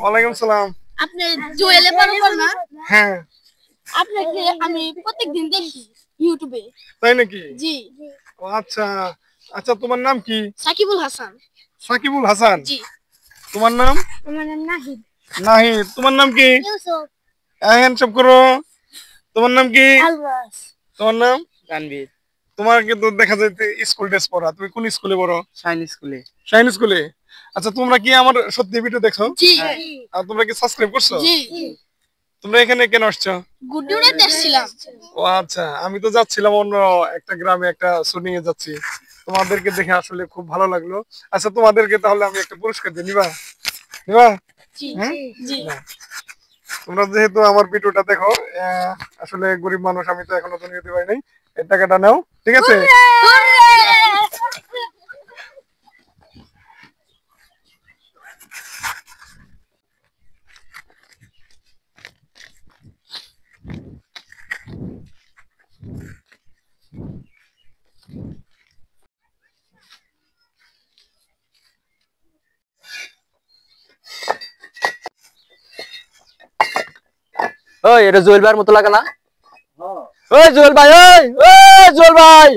ওয়ালাইকুম সালাম। আপনি জুয়েলে পারবেন না? হ্যাঁ। আপনাকে আমি প্রত্যেকদিন দেখি ইউটিউবে। তাই নাকি? জি। ও আচ্ছা। আচ্ছা তোমার নাম কি? সাকিবুল হাসান। সাকিবুল হাসান। জি। তোমার নাম? আমার নাম নাহিদ। নাহিদ। তোমার নাম কি? ইউসুফ। হ্যান্ডসঅপ করো। তোমার নাম কি? আলবাস। তোমার নাম? তানভীর। তোমার কিন্তু দেখা যায় স্কুল ড্রেস পরা। তুমি কোন স্কুলে পড়ো? শাইন স্কুলে। শাইন স্কুলে। আচ্ছা তোমরা কি আমার সত্যি ভিডিও দেখছো? জি। আর তোমরা কি সাবস্ক্রাইব করছো? জি। তোমরা এখানে কেন আসছো? গুড্ডুরে দেখছিলাম। ও আচ্ছা, আমি তো যাচ্ছিলাম অন্য একটা গ্রামে একটা শুটিং এ যাচ্ছি। তোমাদেরকে দেখে আসলে খুব ভালো লাগলো। আচ্ছা তোমাদেরকে তাহলে আমি একটা পুরস্কার দিই, নিবা? নিবা? জি। হ্যাঁ? জি। তোমরা যেহেতু আমার ভিডিওটা দেখো, আসলে গরিব মানুষ, আমি তো এখনো তো নিতে পারি নাই, এই টাকাটা নাও, ঠিক আছে? ওই এটা জুয়েল ভাইয়ের মতো লাগে না? ওই জুয়েল ভাই, ওই ওই জুয়েল ভাই।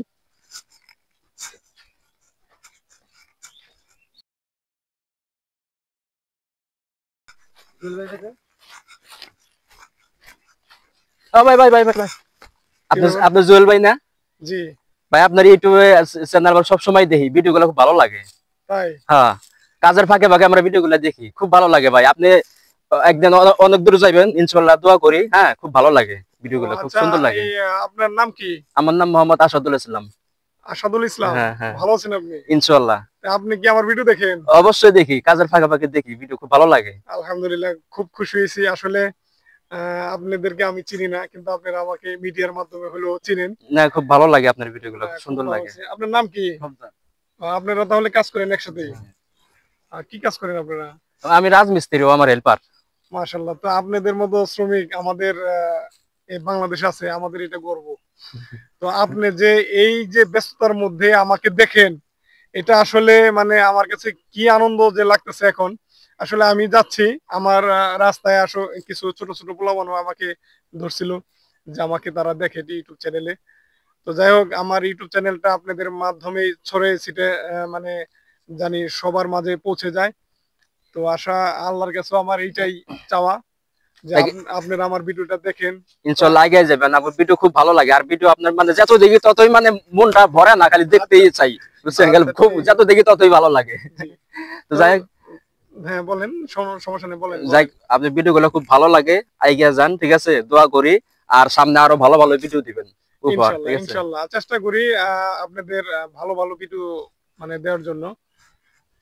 ও ভাই ভাই ভাই ভাই, আপনি জুয়েল ভাই না? জি ভাই আপনার ইউটিউবে চ্যানেল সব সময় দেখি, ভিডিওগুলো খুব ভালো লাগে। তাই? হ্যাঁ, কাজের ফাঁকে ফাঁকে আমরা ভিডিওগুলো দেখি, খুব ভালো লাগে ভাই। আপনি একদিন অনেক দূর যাইবেন ইনশাআল্লাহ, দোয়া করি। হ্যাঁ, খুব ভালো লাগে ভিডিওগুলো, খুব আচ্ছা, সুন্দর লাগে। আপনার নাম কি? আমার নাম মোহাম্মদ আসাদুল ইসলাম। আসাদুল ইসলাম। হ্যাঁ হ্যাঁ, ভালো আছেন আপনি? ইনশাআল্লাহ। আপনি কি আমার ভিডিও দেখেন? অবশ্যই দেখি, কাজের ফাঁকে ফাঁকে দেখি, ভিডিও খুব ভালো লাগে। আলহামদুলিল্লাহ, খুব খুশি হয়েছি আসলে। আপনাদেরকে আমি চিনি না, কিন্তু আপনারা আমাকে মিডিয়ার মাধ্যমে হলেও চিনেন। না, খুব ভালো লাগে আপনার ভিডিওগুলো, খুব সুন্দর লাগে। আপনার নাম কি? আপনারা তাহলে কাজ করেন একসাথে? কি কাজ করেন আপনারা? আমি রাজমিস্ত্রি, ও আমার হেল্পার। মাশাআল্লাহ। তো আপনাদের মতো শ্রমিক আমাদের এই বাংলাদেশে আছে, আমাদের এটা গর্ব। তো আপনি যে এই যে ব্যস্ততার মধ্যে আমাকে দেখেন, এটা আসলে মানে আমার কাছে কি আনন্দ যে লাগতেছে এখন। আসলে আমি যাচ্ছি, আমার রাস্তায় কিছু ছোট ছোট পোলাপান আমাকে ধরছিল যে আমাকে তারা দেখে ইউটিউব চ্যানেলে। তো যাই হোক, আমার ইউটিউব চ্যানেলটা আপনাদের মাধ্যমে ছড়িয়ে ছিটে মানে জানি সবার মাঝে পৌঁছে যায়। তো আশা আল্লাহর কাছে আমার এইটাই চাওয়া যে আপনারা আমার ভিডিওটা দেখেন, ইনশাআল্লাহ আগে যাবেন। আমার ভিডিও খুব ভালো লাগে, আর ভিডিও আপনার মানে যত দেখি ততই মানে মনটা ভরে না, খালি দেখতেই চাই, বুঝছেন? খুব যত দেখি ততই ভালো লাগে। তো যাই হোক, হ্যাঁ বলেন, সমস্যা নেই, বলেন। যাই হোক, আপনার ভিডিওগুলো খুব ভালো লাগে, আইগিয়া যান, ঠিক আছে? দোয়া করি, আর সামনে আরো ভালো ভালো ভিডিও দিবেন। ইনশাআল্লাহ ইনশাআল্লাহ চেষ্টা করি আপনাদের ভালো ভালো ভিডিও মানে দেওয়ার জন্য।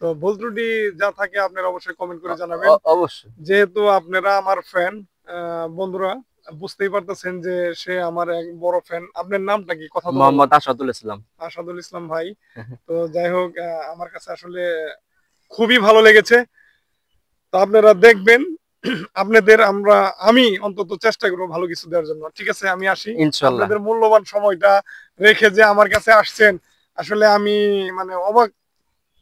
তো ভুল ত্রুটি যা থাকে আপনারা অবশ্যই কমেন্ট করে জানাবেন। অবশ্যই, যেহেতু আপনারা আমার ফ্যান, বন্ধুরা বুঝতেই পারতেছেন যে সে আমার এক বড় ফ্যান। আপনার নামটা কি? কথা বলুন। মোহাম্মদ আসাদুল ইসলাম। আসাদুল ইসলাম ভাই। তো যাই হোক, আমার কাছে আসলে খুবই ভালো লেগেছে। তো আপনারা দেখবেন, আমি অন্তত চেষ্টা করবো ভালো কিছু দেওয়ার জন্য, ঠিক আছে? আমি আসি। ইনশাআল্লাহ। আপনাদের মূল্যবান সময়টা রেখে যে আমার কাছে আসছেন, আসলে আমি মানে অবাক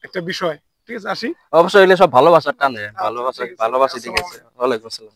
একটা বিষয়। ঠিক আছে, আসি। অবশ্যই, এগুলো সব ভালোবাসার টানে, আচ্ছা, ভালোবাসা ঠিক আছে। ভালোবাসি, ঠিক আসসালামু আছে? ওয়ালাইকুম আসসালাম।